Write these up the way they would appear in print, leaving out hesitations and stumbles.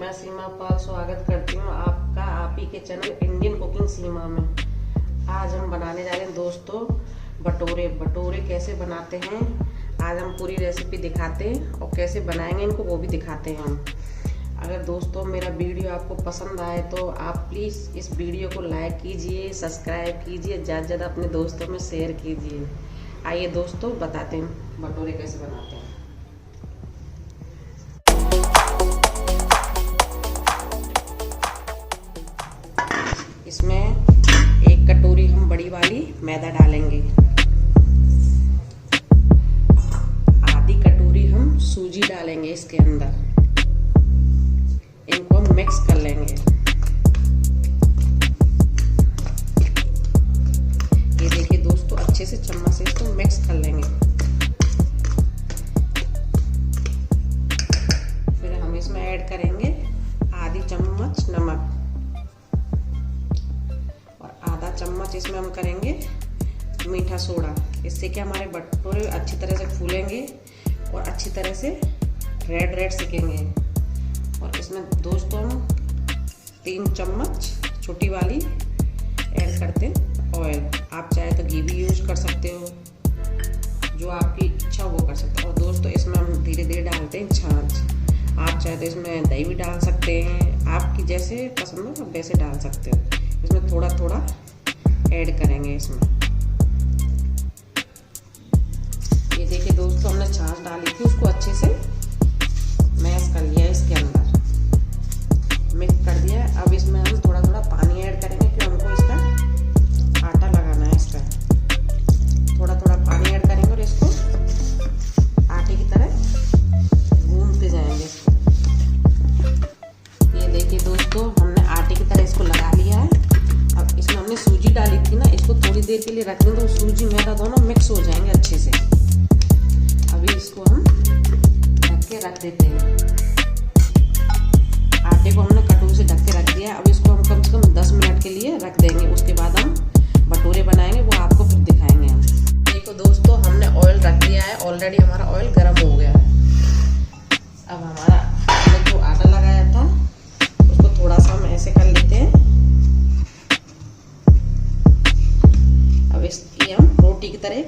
मैं सीमा पाल स्वागत करती हूँ आपका आप ही के चैनल इंडियन कुकिंग सीमा में। आज हम बनाने जा रहे हैं दोस्तों भटूरे। भटूरे कैसे बनाते हैं आज हम पूरी रेसिपी दिखाते हैं और कैसे बनाएंगे इनको वो भी दिखाते हैं हम। अगर दोस्तों मेरा वीडियो आपको पसंद आए तो आप प्लीज़ इस वीडियो को लाइक कीजिए, सब्सक्राइब कीजिए, ज़्यादा से ज़्यादा अपने दोस्तों में शेयर कीजिए। आइए दोस्तों बताते हैं भटूरे कैसे बनाते हैं। इसमें एक कटोरी हम बड़ी वाली मैदा डालेंगे, आधी कटोरी हम सूजी डालेंगे इसके अंदर। इनको हम मिक्स कर लेंगे। ये देखिए दोस्तों अच्छे से चम्मच से इसको मिक्स कर लेंगे। फिर हम इसमें ऐड करेंगे आधी चम्मच नमक और आधा चम्मच इसमें हम करेंगे मीठा सोडा। इससे क्या हमारे भटूरे अच्छी तरह से फूलेंगे और अच्छी तरह से रेड सिकेंगे। और इसमें दोस्तों 3 चम्मच छोटी वाली ऐड करते हैं ऑयल। आप चाहे तो घी भी यूज कर सकते हो, जो आपकी इच्छा वो कर सकते हो। और दोस्तों इसमें हम धीरे धीरे डालते हैं छाछ। आप चाहे तो इसमें दही भी डाल सकते हैं, आपकी जैसे पसंद हो वैसे डाल सकते हो। इसमें थोड़ा थोड़ा ऐड करेंगे इसमें। ये देखिए दोस्तों हमने छाछ डाली थी, उसको अच्छे से मैश कर लिया, इसके अंदर मिक्स कर दिया। अब इसमें हम थोड़ा थोड़ा पानी ऐड करेंगे क्योंकि हमको इसका आटा लगाना है। इसका थोड़ा थोड़ा पानी ऐड करेंगे और इसको आटे की तरह गूंथते जाएंगे इसको। ये देखिए दोस्तों हमने आटे की तरह इसको लगा लिया है। अब इसमें हमने सूजी डाली थी ना, इसको थोड़ी देर के लिए रख दें तो सूजी मैदा दोनों मिक्स हो जाएंगे अच्छे से। अभी इसको हम ढक के रख देते हैं। आटे को हमने कटोरी से ढक के रख दिया। अब इसको हम कम से कम 10 मिनट के लिए रख देंगे। उसके बाद हम भटूरे बनाएंगे, वो आपको फिर दिखाएंगे हम। देखो दोस्तों हमने ऑयल रख दिया है, ऑलरेडी हमारा ऑयल गर्म हो गया है। अब हमने जो आटा लगाया था उसको थोड़ा सा हम ऐसे कर लेते हैं। अब इसकी हम रोटी की तरह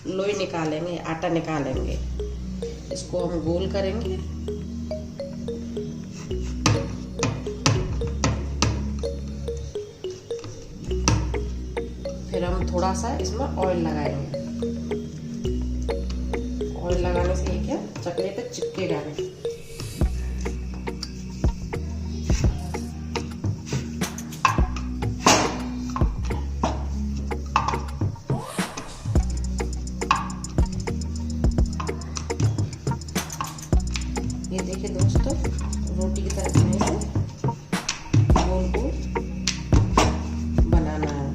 लोई निकालेंगे, आटा निकालेंगे। इसको हम गोल करेंगे। फिर हम थोड़ा सा इसमें ऑयल लगाएंगे। ऑयल लगाने से ये क्या चकले पे चिपकेगा नहीं। ये देखिए दोस्तों रोटी की तरह से गोल गोल बनाना है।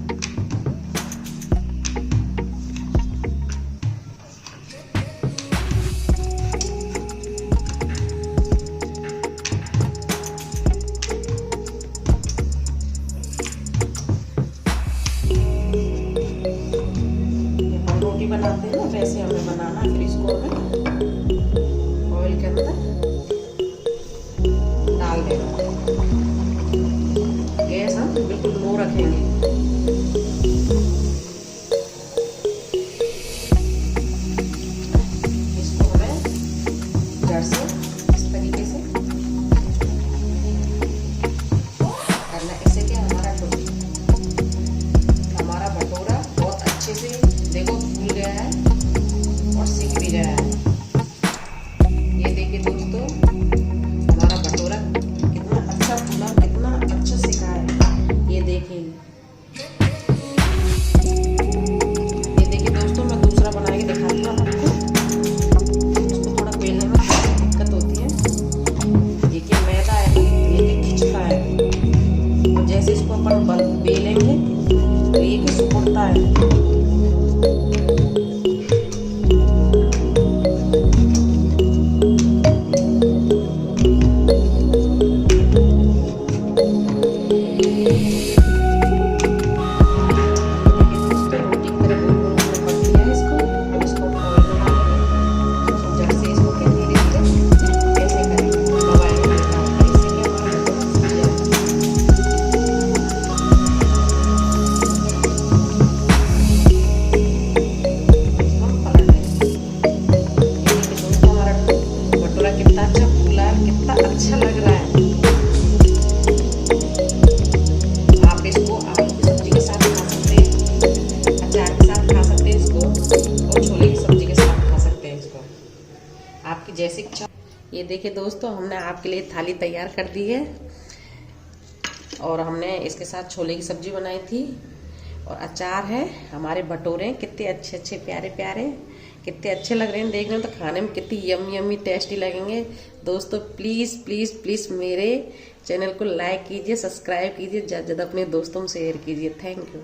हम रोटी बनाते हैं ना वैसे हमें बनाना। फिर इसको हमें ऑयल के अंदर डाल देना। गैस हम बिल्कुल लो रखेंगे। इसको हमें जड़ से इस तरीके से करना। इससे क्या हमारा भटूरा बहुत अच्छे से देखो फूल गया है और सिक भी गया है। ये देखिए दोस्तों हमारा भटूरा कितना अच्छा फूला, कितना अच्छा सिका है। ये देखिए दोस्तों मैं दूसरा बना के दिखाती हूँ आपको। इसको थोड़ा बेलने में दिक्कत होती है। देखिए मैदा है ये खिंचता है और जैसे इसको अपन बेलेंगे तो ये सिकुड़ता है। जैसी इच्छा। ये देखिए दोस्तों, हमने आपके लिए थाली तैयार कर दी है और हमने इसके साथ छोले की सब्जी बनाई थी और अचार है। हमारे भटूरे कितने अच्छे अच्छे प्यारे प्यारे, कितने अच्छे लग रहे हैं देखने में, तो खाने में कितनी यमी यमी टेस्टी लगेंगे। दोस्तों प्लीज़ प्लीज़ प्लीज़ मेरे चैनल को लाइक कीजिए, सब्सक्राइब कीजिए, ज़्यादा से ज़्यादा अपने दोस्तों में शेयर कीजिए। Thank you.